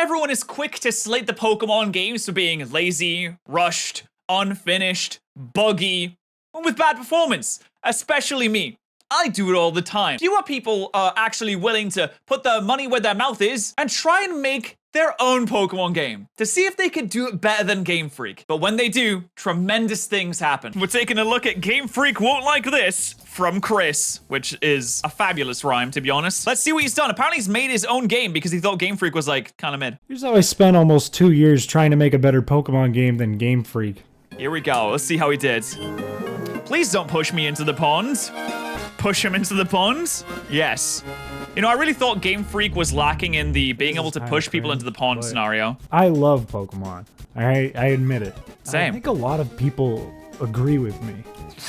Everyone is quick to slate the Pokemon games for being lazy, rushed, unfinished, buggy, and with bad performance, especially me. I do it all the time. Fewer people are actually willing to put their money where their mouth is and try and make their own Pokemon game to see if they can do it better than Game Freak. But when they do, tremendous things happen. We're taking a look at Game Freak Won't Like This from Chris, which is a fabulous rhyme, to be honest. Let's see what he's done. Apparently he's made his own game because he thought Game Freak was like kind of mid. Here's how I spent almost 2 years trying to make a better Pokemon game than Game Freak. Here we go. Let's see how he did. Please don't push me into the pond. Push him into the pond? Yes. You know, I really thought Game Freak was lacking in the being able to push people into the pond scenario. I love Pokemon. I admit it. Same. I think a lot of people agree with me.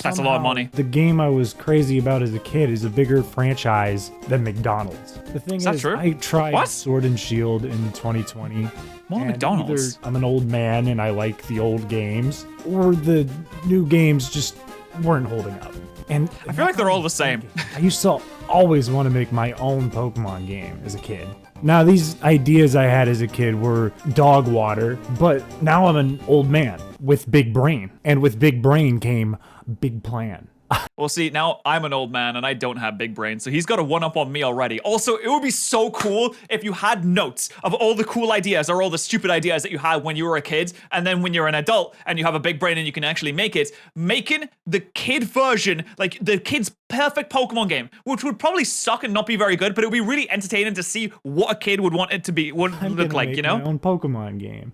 That's a lot of money. The game I was crazy about as a kid is a bigger franchise than McDonald's. The thing is, true? I tried What? Sword and Shield in 2020. More and McDonald's. Either I'm an old man and I like the old games, or the new games just weren't holding up. And I feel like they're all the same. I used to always want to make my own Pokemon game as a kid. Now, these ideas I had as a kid were dog water, but now I'm an old man with big brain. And with big brain came big plan. Well, see, now I'm an old man and I don't have big brain, so he's got a one-up on me already. Also, it would be so cool if you had notes of all the cool ideas or all the stupid ideas that you had when you were a kid, and then when you're an adult and you have a big brain and you can actually make it, making the kid version, like the kid's perfect Pokemon game, which would probably suck and not be very good, but it would be really entertaining to see what a kid would want it to be, would look like, you know? My own Pokemon game.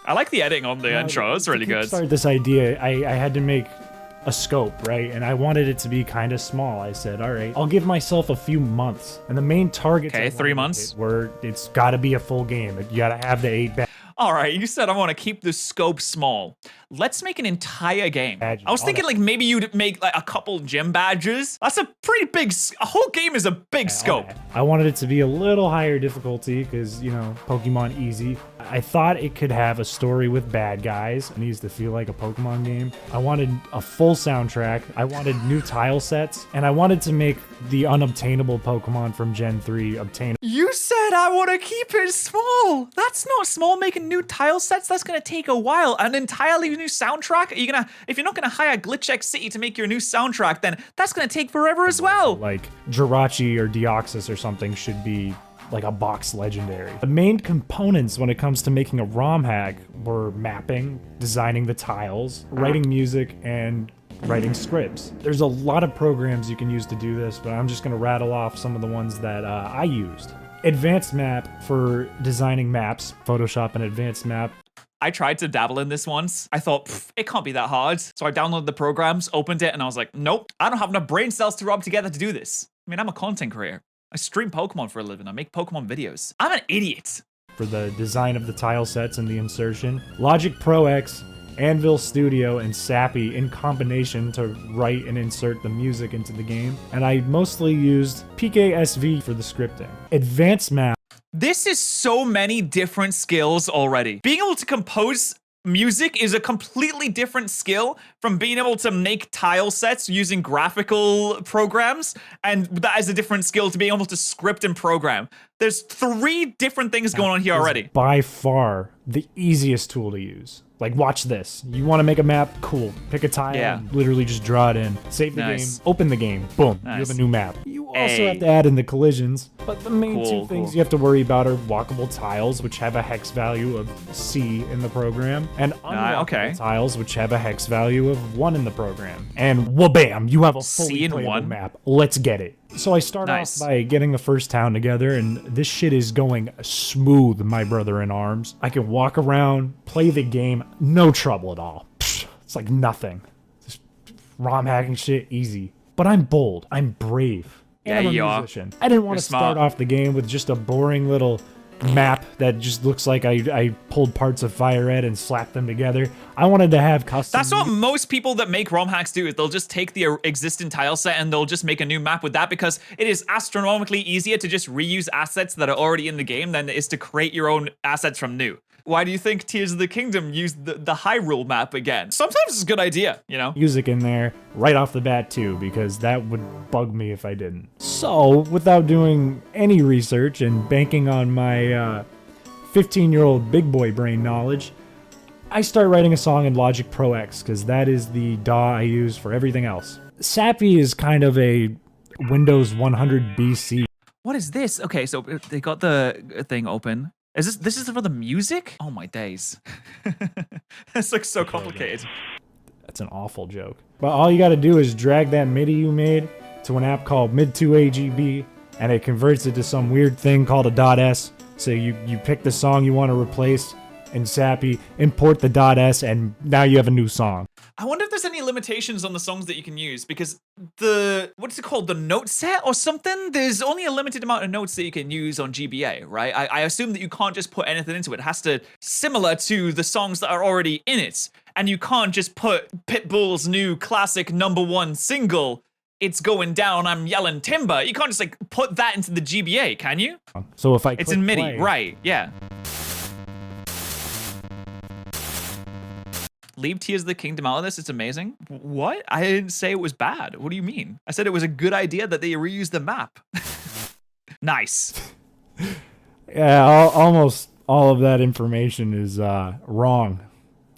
I like the editing on the intro, it's really good. To start this idea, I had to make a scope, right? And I wanted it to be kind of small. I said, all right, I'll give myself a few months. And the main targets Okay, 3 months. were it's got to be a full game. You got to have the 8 All right, you said I want to keep the scope small. Let's make an entire game. Badges, I was thinking like maybe you'd make like a couple gym badges. That's a pretty big, a whole game is a big scope. I wanted it to be a little higher difficulty because, you know, Pokemon easy. I thought it could have a story with bad guys. It needs to feel like a Pokemon game. I wanted a full soundtrack. I wanted new tile sets. And I wanted to make the unobtainable Pokemon from Gen 3 obtainable. You said I want to keep it small. That's not small. Making new tile sets, that's going to take a while. An entirely new soundtrack? Are you gonna, if you're not going to hire Glitch City to make your new soundtrack, then that's going to take forever as well. Like Jirachi or Deoxys or something should be like a box legendary. The main components when it comes to making a ROM hack were mapping, designing the tiles, writing music, and writing scripts. There's a lot of programs you can use to do this, but I'm just gonna rattle off some of the ones that I used. Advanced Map for designing maps, Photoshop and Advanced Map. I tried to dabble in this once. I thought, it can't be that hard. So I downloaded the programs, opened it, and I was like, nope, I don't have enough brain cells to rub together to do this. I mean, I'm a content creator. I stream Pokemon for a living. I make Pokemon videos. I'm an idiot. For the design of the tile sets and the insertion. Logic Pro X, Anvil Studio, and Sappy in combination to write and insert the music into the game. And I mostly used PKSV for the scripting. Advanced Map. This is so many different skills already. Being able to compose music is a completely different skill from being able to make tile sets using graphical programs, and that is a different skill to being able to script and program. There's 3 different things going on here already. By far the easiest tool to use. Like, watch this. You want to make a map? Cool. Pick a tile and literally just draw it in. Save the game. Open the game. Boom. You have a new map. You also have to add in the collisions, but the main 2 things you have to worry about are walkable tiles, which have a hex value of C in the program, and unwalkable tiles, which have a hex value of 1 in the program. And wha-bam, you have a fully playable map. Let's get it. So I start off by getting the first town together, and this shit is going smooth, my brother in arms. I can walk around, play the game, no trouble at all. Psh, it's like nothing. Just ROM hacking shit, easy. But I'm bold. I'm brave. And I'm a musician. I didn't want to start off the game with just a boring little map that just looks like I pulled parts of Fire Red and slapped them together. I wanted to have custom. That's what most people that make ROM hacks do, is they'll just take the existing tile set and they'll just make a new map with that, because it is astronomically easier to just reuse assets that are already in the game than it is to create your own assets from new. Why do you think Tears of the Kingdom used the Hyrule map again? Sometimes it's a good idea, you know? Music in there right off the bat too, because that would bug me if I didn't. So, without doing any research and banking on my 15-year-old big boy brain knowledge, I start writing a song in Logic Pro X, because that is the DAW I use for everything else. Sappy is kind of a Windows 100 BC. What is this? Okay, so they got the thing open. Is this is for the music? Oh my days. This looks so complicated. That's an awful joke. But all you gotta do is drag that MIDI you made to an app called Mid2AGB, and it converts it to some weird thing called a .s. So you pick the song you want to replace in Sappy, import the .s, and now you have a new song. I wonder if there's any limitations on the songs that you can use, because what's it called, the note set or something? There's only a limited amount of notes that you can use on GBA, right? I assume that you can't just put anything into it. It has to similar to the songs that are already in it, and you can't just put Pitbull's new classic #1 single, "It's Going Down, I'm Yelling Timber." You can't just like put that into the GBA, can you? So if I it's in MIDI, play, right? Yeah. Leave Tears of the Kingdom out of this. It's amazing. What? I didn't say it was bad. What do you mean? I said it was a good idea that they reused the map. Nice. Yeah, almost all of that information is wrong,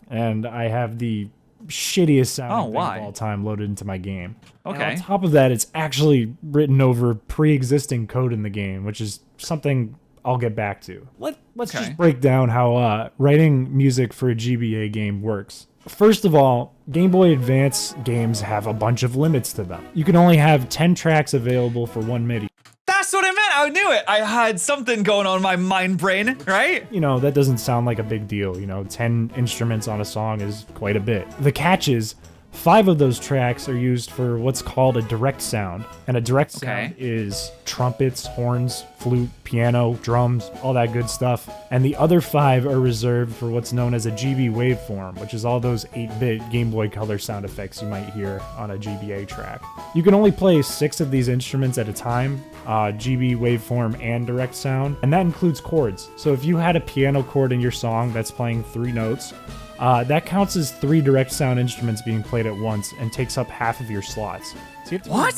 and I have the shittiest sounding thing of all time loaded into my game. Okay. And on top of that, it's actually written over pre-existing code in the game, which is something I'll get back to. Let's just break down how writing music for a GBA game works. First of all, Game Boy Advance games have a bunch of limits to them. You can only have 10 tracks available for one MIDI. That's what I meant. I knew it. I had something going on in my mind brain, right? You know, that doesn't sound like a big deal. You know, 10 instruments on a song is quite a bit. The catch is 5 of those tracks are used for what's called a direct sound. And a direct sound is trumpets, horns, flute, piano, drums, all that good stuff. And the other 5 are reserved for what's known as a GB waveform, which is all those 8-bit Game Boy Color sound effects you might hear on a GBA track. You can only play 6 of these instruments at a time, GB waveform and direct sound, and that includes chords. So if you had a piano chord in your song that's playing 3 notes, that counts as 3 direct sound instruments being played at once and takes up half of your slots. So what?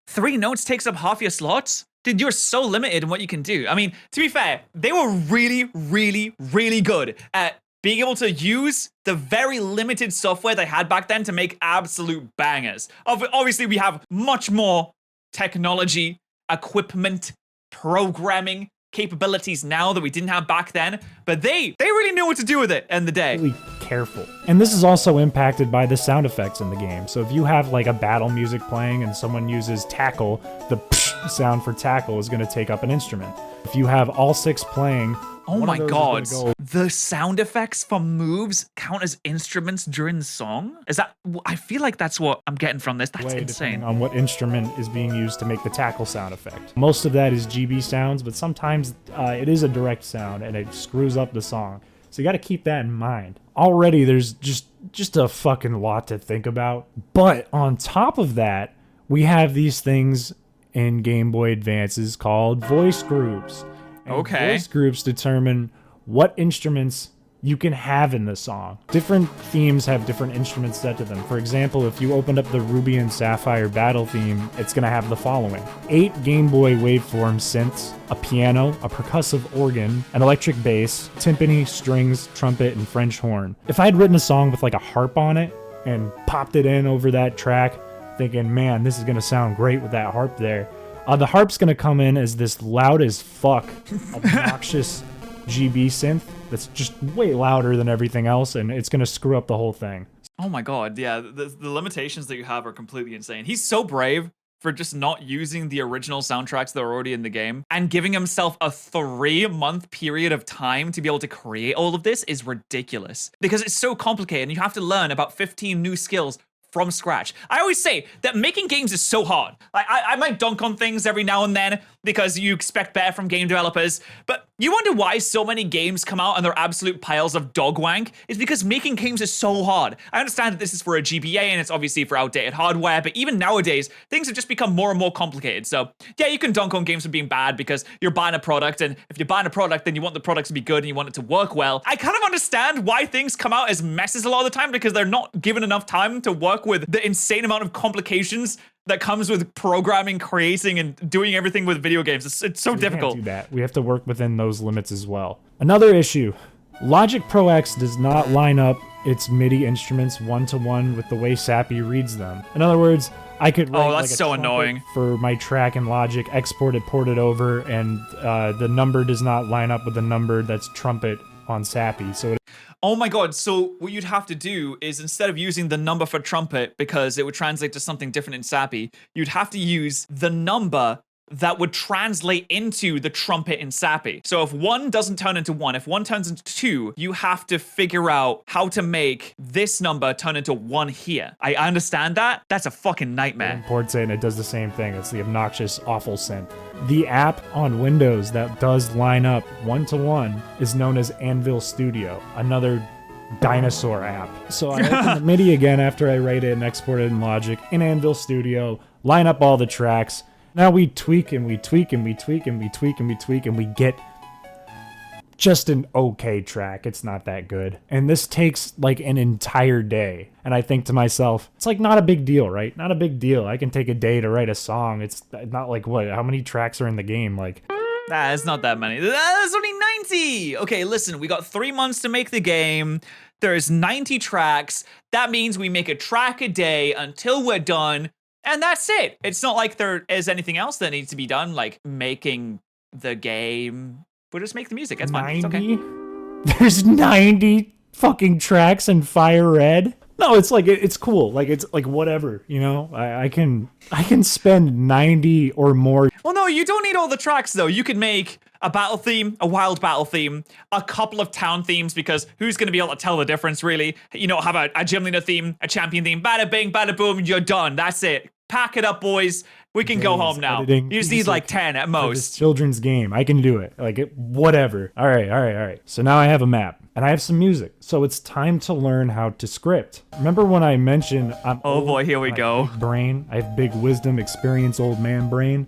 3 notes takes up half your slots? Dude, you're so limited in what you can do. I mean, to be fair, they were really, really, really good at being able to use the very limited software they had back then to make absolute bangers. Obviously, we have much more technology, equipment, programming capabilities now that we didn't have back then, but they really knew what to do with it in the day. Really careful. And this is also impacted by the sound effects in the game. So if you have like a battle music playing and someone uses tackle, the psh sound for tackle is going to take up an instrument. If you have all 6 playing, oh my god, the sound effects for moves count as instruments during the song? Is that, I feel like that's what I'm getting from this. That's insane. On what instrument is being used to make the tackle sound effect. Most of that is GB sounds, but sometimes it is a direct sound and it screws up the song. So you got to keep that in mind. Already there's just a fucking lot to think about. But on top of that, we have these things in Game Boy Advances called voice groups. And voice groups determine what instruments you can have in the song. Different themes have different instruments set to them. For example, if you opened up the Ruby and Sapphire battle theme, it's going to have the following: 8 Game Boy waveform synths, a piano, a percussive organ, an electric bass, timpani, strings, trumpet, and French horn. If I had written a song with like a harp on it and popped it in over that track, thinking, man, this is going to sound great with that harp there, the harp's going to come in as this loud as fuck, obnoxious GB synth that's just way louder than everything else, and it's going to screw up the whole thing. Oh my god, yeah, the limitations that you have are completely insane. He's so brave for just not using the original soundtracks that are already in the game, and giving himself a 3-month period of time to be able to create all of this is ridiculous. Because it's so complicated, and you have to learn about 15 new skills from scratch. I always say that making games is so hard. I might dunk on things every now and then because you expect better from game developers, but you wonder why so many games come out and they're absolute piles of dog wank. It's because making games is so hard. I understand that this is for a GBA and it's obviously for outdated hardware, but even nowadays, things have just become more and more complicated. So yeah, you can dunk on games for being bad because you're buying a product, and if you're buying a product, then you want the product to be good and you want it to work well. I kind of understand why things come out as messes a lot of the time, because they're not given enough time to work with the insane amount of complications that comes with programming, creating, and doing everything with video games. It's so difficult. We can't do that. We have to work within those limits as well. Another issue, Logic Pro X does not line up its MIDI instruments one-to-one with the way Sappy reads them. In other words, I could write that's like a so annoying for my track in Logic, export it, port it over, and the number does not line up with the number that's trumpet on Sappy. So oh my god, so what you'd have to do is, instead of using the number for trumpet, because it would translate to something different in Sappy, you'd have to use the number that would translate into the trumpet in Sappy. So if 1 doesn't turn into 1, if 1 turns into 2, you have to figure out how to make this number turn into 1 here. I understand that. That's a fucking nightmare. It imports it and it does the same thing. It's the obnoxious, awful synth. The app on Windows that does line up one-to-one is known as Anvil Studio, another dinosaur app. So I open the MIDI again after I write it and export it in Logic in Anvil Studio, line up all the tracks. Now we tweak and we tweak and we tweak and we tweak and we tweak and we get just an okay track. It's not that good. And this takes like an entire day. And I think to myself, it's like not a big deal, right? Not a big deal. I can take a day to write a song. It's not like what? How many tracks are in the game? Like, nah, it's not that many. That's only 90. Okay, listen, we got 3 months to make the game. There's 90 tracks. That means we make a track a day until we're done. And that's it. It's not like there is anything else that needs to be done, like making the game. We'll just make the music. That's fine. It's okay. There's 90 fucking tracks in Fire Red. No, it's like it's cool. Like it's like whatever, you know. I can spend 90 or more. Well, no, you don't need all the tracks though. You could make a battle theme, a wild battle theme, a couple of town themes, because who's going to be able to tell the difference, really? You know, have a gym leader theme, a champion theme, bada bing, bada boom, you're done. That's it. Pack it up, boys. We can go home now. You just need like 10 at most. This children's game. I can do it. Like whatever. All right. So now I have a map and I have some music. So it's time to learn how to script. Remember when I mentioned I'm oh boy, here we go. Big brain. I have big wisdom, experience, old man brain.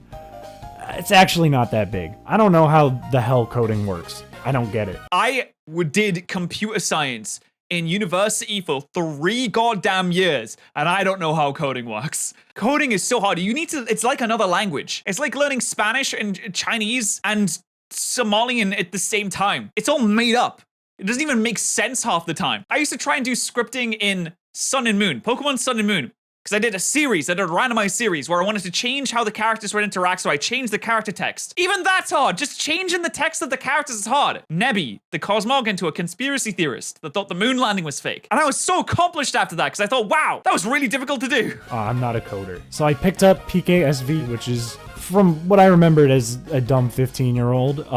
It's actually not that big. I don't know how the hell coding works. I don't get it. I did computer science in university for 3 goddamn years, and I don't know how coding works. Coding is so hard. It's like another language. It's like learning Spanish and Chinese and Somalian at the same time. It's all made up. It doesn't even make sense half the time. I used to try and do scripting in Sun and Moon, Pokemon Sun and Moon, because I did a randomized series where I wanted to change how the characters would interact, so I changed the character text. Even that's hard. Just changing the text of the characters is hard. Nebby, the Cosmog, into a conspiracy theorist that thought the moon landing was fake. And I was so accomplished after that, because I thought, wow, that was really difficult to do. I'm not a coder. So I picked up PKSV, which is, from what I remembered as a dumb 15-year-old,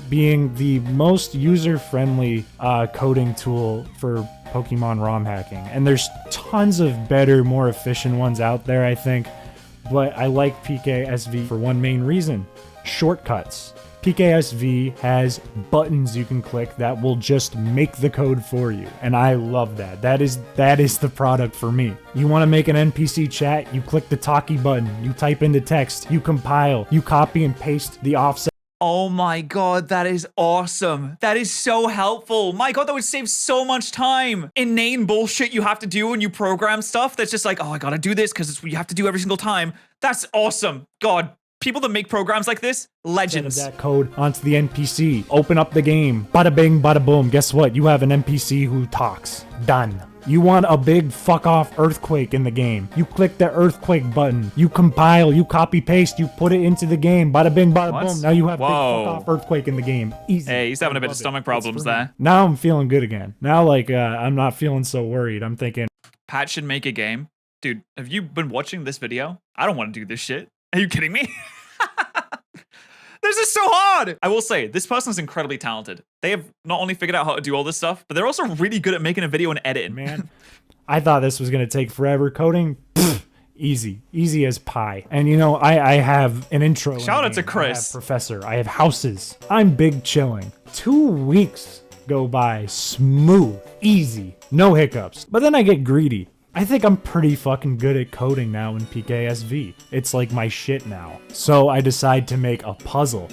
being the most user-friendly coding tool for Pokemon ROM hacking. And there's tons of better, more efficient ones out there, I think. But I like PKSV for one main reason: shortcuts. PKSV has buttons you can click that will just make the code for you. And I love that. That is the product for me. You want to make an NPC chat, you click the talkie button, you type in the text, you compile, you copy and paste the offset. Oh my god, that is awesome. That is so helpful. My god, that would save so much time. Inane bullshit you have to do when you program stuff that's just like, oh, I gotta do this because it's what you have to do every single time. That's awesome. God, people that make programs like this, legends. Send that code onto the NPC. Open up the game. Bada bing, bada boom. Guess what? You have an NPC who talks. Done. You want a big fuck off earthquake in the game. You click the earthquake button. You compile, you copy paste, you put it into the game. Bada bing, bada boom. Now you have big fuck off earthquake in the game. Easy. Hey, he's having a bit of stomach problems there. Now I'm feeling good again. Now I'm not feeling so worried. I'm thinking, Pat should make a game. Dude, have you been watching this video? I don't want to do this shit. Are you kidding me? This is so hard! I will say, this person is incredibly talented. They have not only figured out how to do all this stuff, but they're also really good at making a video and editing. Man, I thought this was going to take forever. Coding, easy as pie. And you know, I have an intro. Shout out to Chris. I have professor. I have houses. I'm big chilling. 2 weeks go by smooth, easy, no hiccups. But then I get greedy. I think I'm pretty fucking good at coding now in PKSV. It's like my shit now. So I decide to make a puzzle.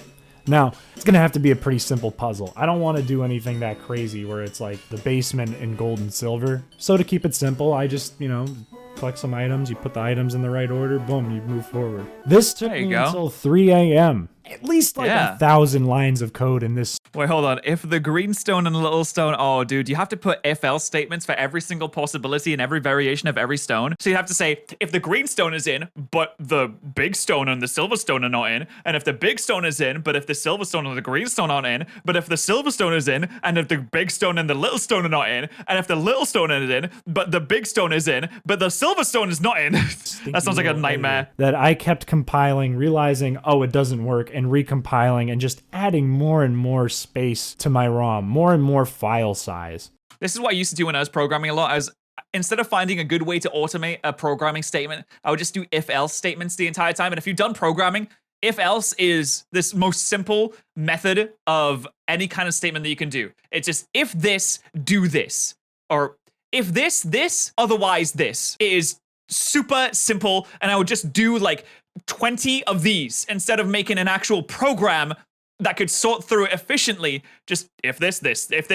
Now, it's gonna have to be a pretty simple puzzle. I don't want to do anything that crazy where it's like the basement in gold and silver. So to keep it simple, I just, you know, collect some items, you put the items in the right order, boom, you move forward. This took me until 3 a.m. At least like 1,000 lines of code in this. Wait, hold on. If the green stone and the little stone, oh, dude, you have to put if-else statements for every single possibility and every variation of every stone. So you have to say, if the green stone is in, but the big stone and the silver stone are not in, and if the big stone is in, but if the silver stone and the green stone aren't in, but if the silver stone is in, and if the big stone and the little stone are not in, and if the little stone is in, but the big stone is in, but the silver stone is not in. That sounds like a nightmare. That I kept compiling, realizing, oh, it doesn't work, and recompiling and just adding more and more space to my ROM, more and more file size. This is what I used to do when I was programming a lot. Instead of finding a good way to automate a programming statement, I would just do if-else statements the entire time. And if you've done programming, if-else is this most simple method of any kind of statement that you can do. It's just, if this, do this. Or if this, otherwise this. It is super simple, and I would just do like 20 of these instead of making an actual program that could sort through it efficiently. Just if this, if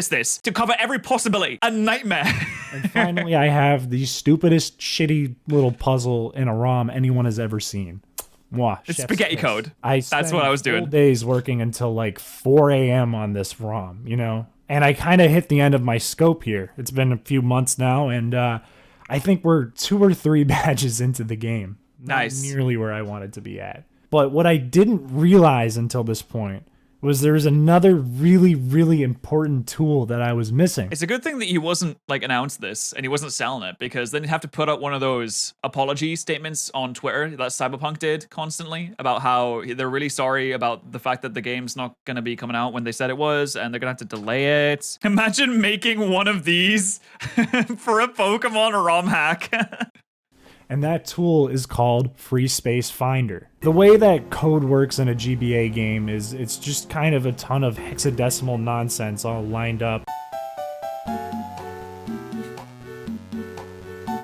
this, to cover every possibility. A nightmare. And finally, I have the stupidest, shitty little puzzle in a ROM anyone has ever seen. Mwah, it's spaghetti code. That's what I was doing. Days working until like 4 a.m. on this ROM, you know? And I kind of hit the end of my scope here. It's been a few months now, and I think we're 2 or 3 badges into the game. Nice. Not nearly where I wanted to be at. But what I didn't realize until this point was there was another really, really important tool that I was missing. It's a good thing that he wasn't like announced this and he wasn't selling it, because then you'd have to put out one of those apology statements on Twitter that Cyberpunk did constantly about how they're really sorry about the fact that the game's not going to be coming out when they said it was, and they're going to have to delay it. Imagine making one of these for a Pokemon ROM hack. And that tool is called Free Space Finder. The way that code works in a GBA game is it's just kind of a ton of hexadecimal nonsense all lined up.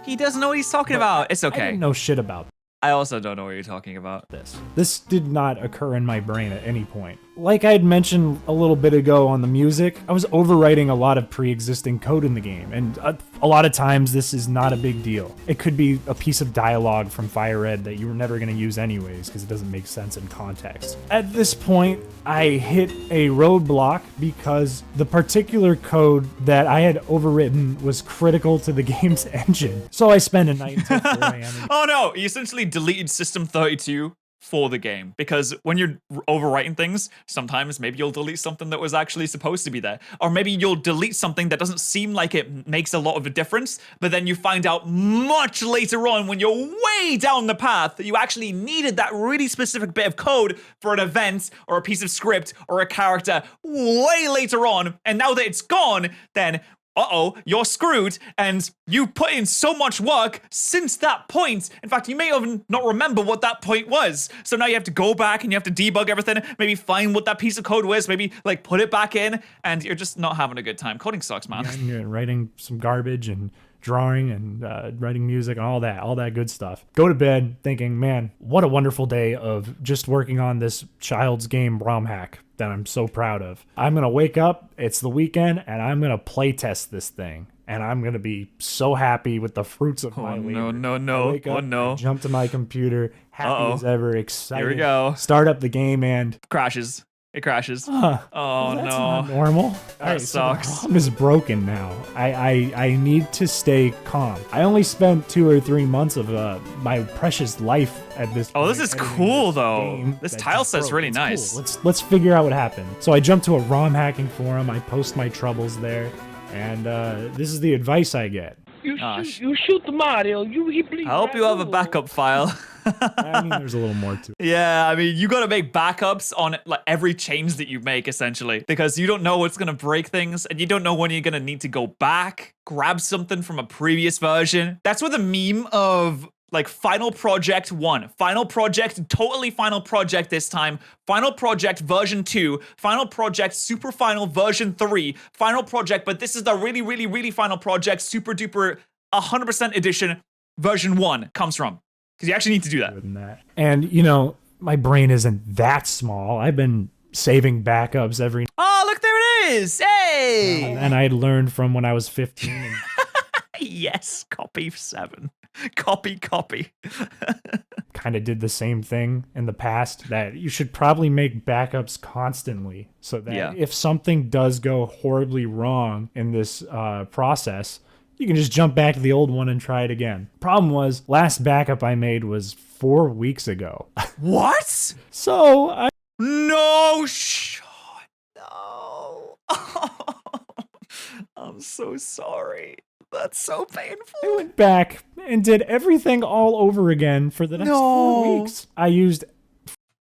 He doesn't know what he's talking about. It's okay. I didn't know shit about I also don't know what you're talking about. This did not occur in my brain at any point. Like I had mentioned a little bit ago on the music, I was overwriting a lot of pre-existing code in the game, and a lot of times this is not a big deal. It could be a piece of dialogue from Fire Red that you were never going to use anyways because it doesn't make sense in context. At this point, I hit a roadblock because the particular code that I had overwritten was critical to the game's engine. So I spent a night until 4 a.m. Oh no, you essentially deleted System 32 for the game, because when you're overwriting things, sometimes maybe you'll delete something that was actually supposed to be there, or maybe you'll delete something that doesn't seem like it makes a lot of a difference, but then you find out much later on when you're way down the path that you actually needed that really specific bit of code for an event or a piece of script or a character way later on, and now that it's gone, then you're screwed, and you put in so much work since that point. In fact, you may even not remember what that point was. So now you have to go back and you have to debug everything, maybe find what that piece of code was, maybe like put it back in, and you're just not having a good time. Coding sucks, man. Yeah, and you're writing some garbage and drawing and writing music and all that good stuff. Go to bed thinking, man, what a wonderful day of just working on this child's game ROM hack that I'm so proud of. I'm gonna wake up, it's the weekend, and I'm gonna play test this thing. And I'm gonna be so happy with the fruits of my labor. No. I jump to my computer, happy as ever, excited. Here we go. Start up the game and crashes. It crashes. Oh well, that's no. Not normal. That sucks. So the ROM is broken now. I need to stay calm. I only spent 2 or 3 months of my precious life at this point. Oh, this is cool though. This tile set's really nice. Cool. Let's figure out what happened. So I jumped to a ROM hacking forum. I post my troubles there, and this is the advice I get. You shoot Mario. He bleeds. I hope you have a backup file. I mean, there's a little more to it. Yeah, I mean, you gotta make backups on like every change that you make, essentially, because you don't know what's gonna break things, and you don't know when you're gonna need to go back, grab something from a previous version. That's where the meme of like Final Project 1, Final Project, totally Final Project this time, Final Project version 2, Final Project Super Final version 3, Final Project, but this is the really, really, really Final Project Super Duper 100% edition version 1 comes from. Because you actually need to do that. And, you know, my brain isn't that small. I've been saving backups every... Oh, look, there it is! Hey! And I learned from when I was 15. And... Yes, copy 7. Copy. Kind of did the same thing in the past, that you should probably make backups constantly so that if something does go horribly wrong in this process, you can just jump back to the old one and try it again. Problem was, last backup I made was 4 weeks ago. What? So I... No. I'm so sorry. That's so painful. I went back and did everything all over again for the next 4 weeks. I used...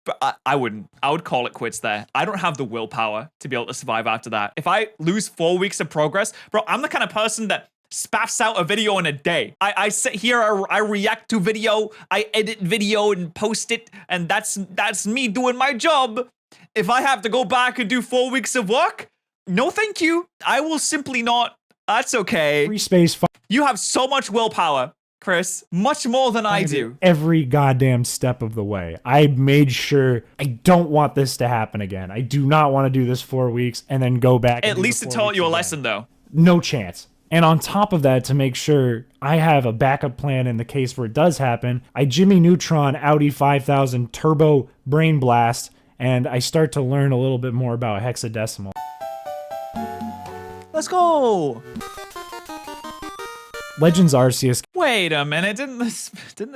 But I wouldn't. I would call it quits there. I don't have the willpower to be able to survive after that. If I lose 4 weeks of progress, bro, I'm the kind of person that spaffs out a video in a day. I sit here, I react to video, I edit video and post it, and that's me doing my job. If I have to go back and do 4 weeks of work, no thank you. I will simply not. That's okay. Free space. You have so much willpower, Chris. Much more than I do. Every goddamn step of the way. I made sure I don't want this to happen again. I do not want to do this 4 weeks and then go back. At least it taught you a lesson, though. No chance. And on top of that, to make sure I have a backup plan in the case where it does happen, I Jimmy Neutron Audi 5000 Turbo Brain Blast, and I start to learn a little bit more about hexadecimal. Let's go! Legends Arceus. Wait a minute, didn't this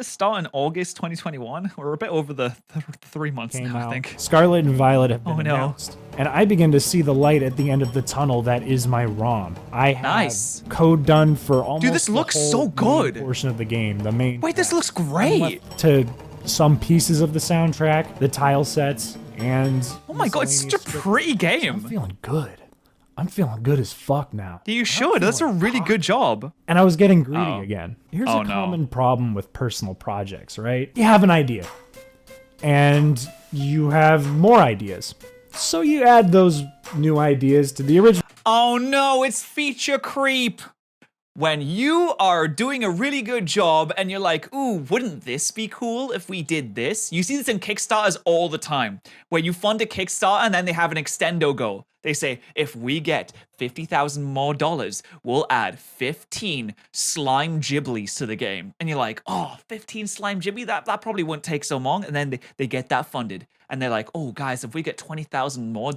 start in August 2021? We're a bit over the 3 months now, I think. Scarlet and Violet have been announced. And I begin to see the light at the end of the tunnel that is my ROM. I have code done for almost Dude, this looks so good. Portion of the game, the main Wait, this looks great. To some pieces of the soundtrack, the tile sets, and oh my god, it's such a pretty game. I'm feeling good. I'm feeling good as fuck now. You should. That's a really good job. And I was getting greedy again. Here's a common problem with personal projects, right? You have an idea. And you have more ideas. So you add those new ideas to the original. Oh no, it's feature creep. When you are doing a really good job and you're like, ooh, wouldn't this be cool if we did this? You see this in Kickstarters all the time, where you fund a Kickstarter and then they have an extendo goal. They say, if we get $50,000 more, we'll add 15 slime Ghiblies to the game. And you're like, oh, 15 slime Ghibli? That probably wouldn't take so long. And then they get that funded. And they're like, oh, guys, if we get $20,000 more,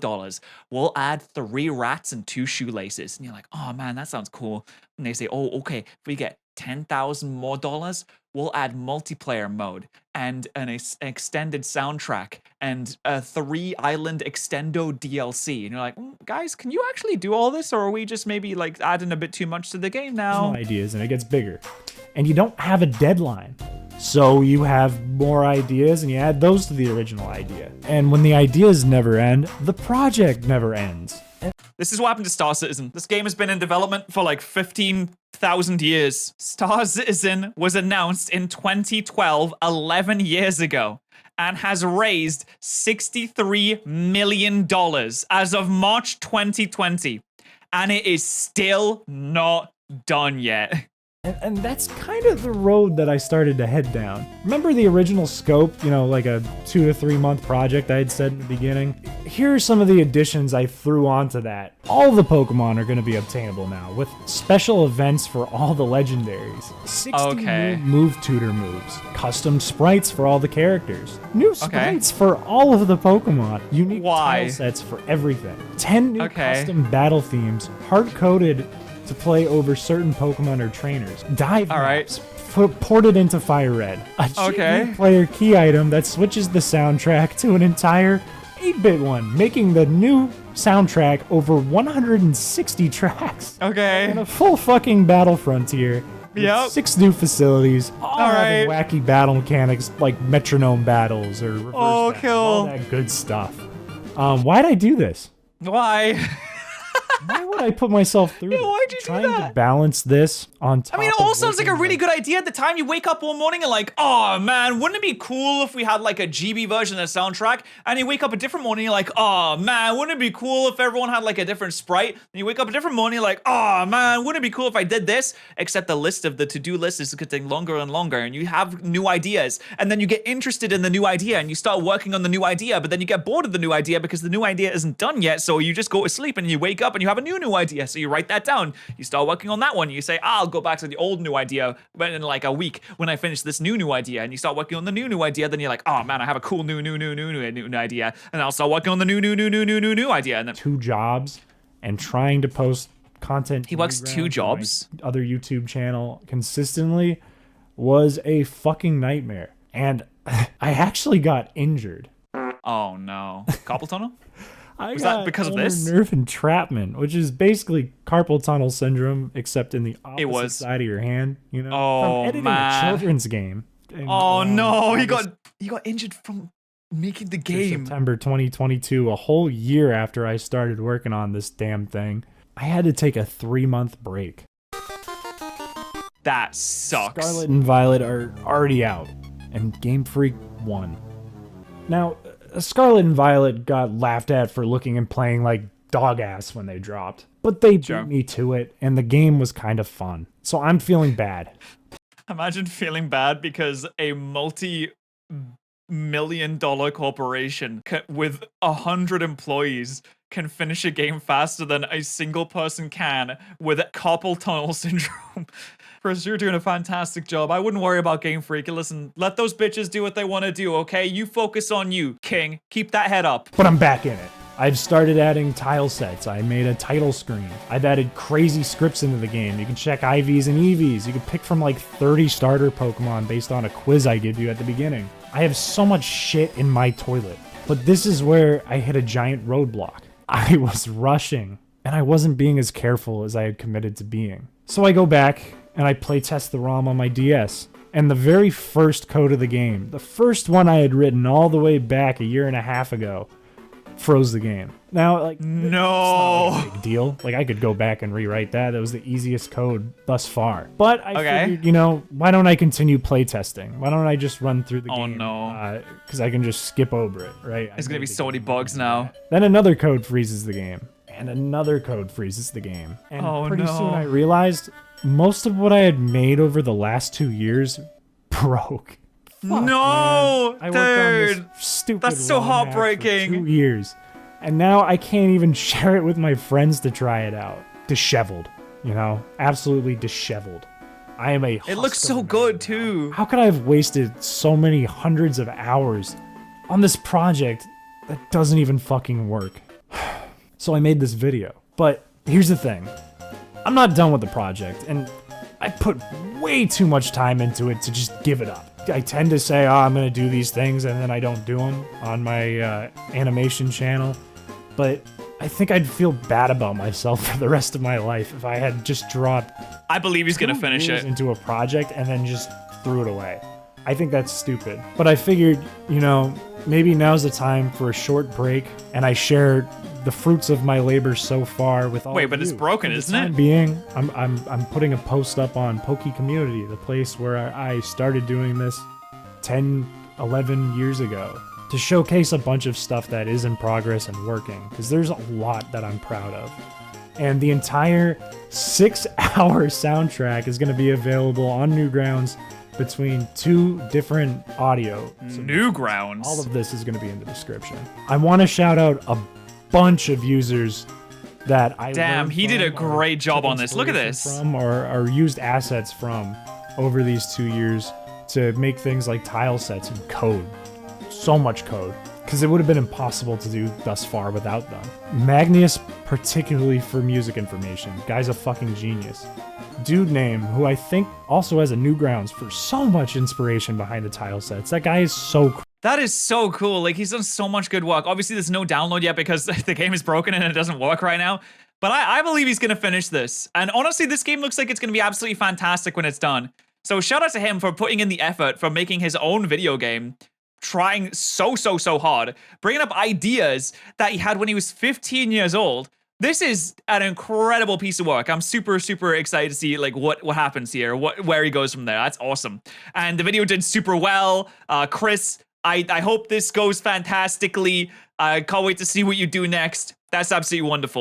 we'll add 3 rats and 2 shoelaces. And you're like, oh, man, that sounds cool. And they say, oh, okay, if we get $10,000 more, we'll add multiplayer mode and an extended soundtrack and a 3-island extendo DLC. And you're like, guys, can you actually do all this? Or are we just maybe like adding a bit too much to the game now? Ideas, and it gets bigger. And you don't have a deadline. So you have more ideas and you add those to the original idea. And when the ideas never end, the project never ends. This is what happened to Star Citizen. This game has been in development for like 15,000 years. Star Citizen was announced in 2012, 11 years ago, and has raised $63 million as of March 2020. And it is still not done yet. And that's kind of the road that I started to head down. Remember the original scope, you know, like a 2 to 3 month project I had said in the beginning? Here are some of the additions I threw onto that. All the Pokemon are going to be obtainable now, with special events for all the legendaries. 60 new move tutor moves, custom sprites for all the characters, new sprites for all of the Pokemon, unique tile sets for everything, 10 new custom battle themes, hard-coded to play over certain Pokemon or trainers. Dive maps, ported into Fire Red. A new player key item that switches the soundtrack to an entire 8-bit one, making the new soundtrack over 160 tracks. And a full fucking battle frontier. Yep. 6 new facilities, all having right. wacky battle mechanics like metronome battles or reverse battles, cool. all that good stuff. Why'd I do this? Why? Why would I put myself through this? why'd you do Trying that? to balance this on top I mean, it of all sounds like a working, really good idea at the time. You wake up one morning and like, oh man, wouldn't it be cool if we had like a GB version of the soundtrack? And you wake up a different morning, you're like, oh man, wouldn't it be cool if everyone had like a different sprite? And you wake up a different morning, you're like, oh man, wouldn't it be cool if I did this? Except the list of the to-do list is getting longer and longer, and you have new ideas. And then you get interested in the new idea and you start working on the new idea, but then you get bored of the new idea because the new idea isn't done yet. So you just go to sleep and you wake up and you have a new idea. So you write that down. You start working on that one. You say, I'll go back to the old new idea in like a week when I finish this new idea. And you start working on the new idea. Then you're like, oh man, I have a cool new idea. And I'll start working on the new idea. And then 2 jobs and trying to post content. He works 2 jobs. Other YouTube channel consistently was a fucking nightmare. And I actually got injured. Oh no. Carpal tunnel? Was that because of this? Nerve entrapment, which is basically carpal tunnel syndrome, except in the opposite side of your hand. You know, Oh, from editing man. a children's game. And, Oh no, he August got injured from making the to game. September 2022, a whole year after I started working on this damn thing. I had to take a 3-month break. That sucks. Scarlet and Violet are already out, and Game Freak won. Now, Scarlet and Violet got laughed at for looking and playing like dog ass when they dropped, but they beat me to it, and the game was kind of fun. So I'm feeling bad. Imagine feeling bad because a multi-million-dollar corporation with 100 employees can finish a game faster than a single person can with carpal tunnel syndrome. Chris, you're doing a fantastic job. I wouldn't worry about Game Freak. Listen, let those bitches do what they want to do, okay? You focus on you, King. Keep that head up. But I'm back in it. I've started adding tile sets. I made a title screen. I've added crazy scripts into the game. You can check IVs and EVs. You can pick from like 30 starter Pokemon based on a quiz I give you at the beginning. I have so much shit in my toilet. But this is where I hit a giant roadblock. I was rushing, and I wasn't being as careful as I had committed to being. So I go back, and I playtest the ROM on my DS. And the very first code of the game, the first one I had written all the way back a year and a half ago, froze the game. Now, like, no, it's not a big deal. Like, I could go back and rewrite that. That was the easiest code thus far. But I figured, you know, why don't I continue playtesting? Why don't I just run through the game? Oh no. Because I can just skip over it, right? There's gonna be so many bugs now. Then another code freezes the game. And another code freezes the game. And pretty soon I realized most of what I had made over the last 2 years broke. Fuck, no, man. I worked on this dude. stupid That's so ROM hack for heartbreaking. 2 years. And now I can't even share it with my friends to try it out. Disheveled, you know? Absolutely disheveled. I am a It looks husk so of a good man too. now. How could I have wasted so many hundreds of hours on this project that doesn't even fucking work? So I made this video. But here's the thing. I'm not done with the project, and I put way too much time into it to just give it up. I tend to say, oh, I'm gonna do these things, and then I don't do them on my animation channel. But I think I'd feel bad about myself for the rest of my life if I had just dropped I believe he's gonna finish it. into a project and then just threw it away. I think that's stupid. But I figured, you know, maybe now's the time for a short break, and I share the fruits of my labor so far with all. Wait, of but you. it's broken, For the isn't time it? being, I'm putting a post up on Poke Community, the place where I started doing this 10, 11 years ago, to showcase a bunch of stuff that is in progress and working, because there's a lot that I'm proud of. And the entire 6-hour soundtrack is going to be available on Newgrounds between 2 different audio. Newgrounds. All of this is going to be in the description. I want to shout out a bunch of users that I Damn, learned he did a from or great job took on this. Look at inspiration this. From or used assets from over these 2 years to make things like tile sets and code. So much code. Because it would have been impossible to do thus far without them. Magnus, particularly for music information. Guy's a fucking genius. Dude Name, who I think also has a Newgrounds for so much inspiration behind the tile sets. That guy is so That is so cool. Like, he's done so much good work. Obviously, there's no download yet because the game is broken and it doesn't work right now. But I believe he's going to finish this. And honestly, this game looks like it's going to be absolutely fantastic when it's done. So shout out to him for putting in the effort, for making his own video game, trying so hard, bringing up ideas that he had when he was 15 years old. This is an incredible piece of work. I'm super excited to see like what happens here, where he goes from there. That's awesome. And the video did super well. Chris, I hope this goes fantastically. I can't wait to see what you do next. That's absolutely wonderful.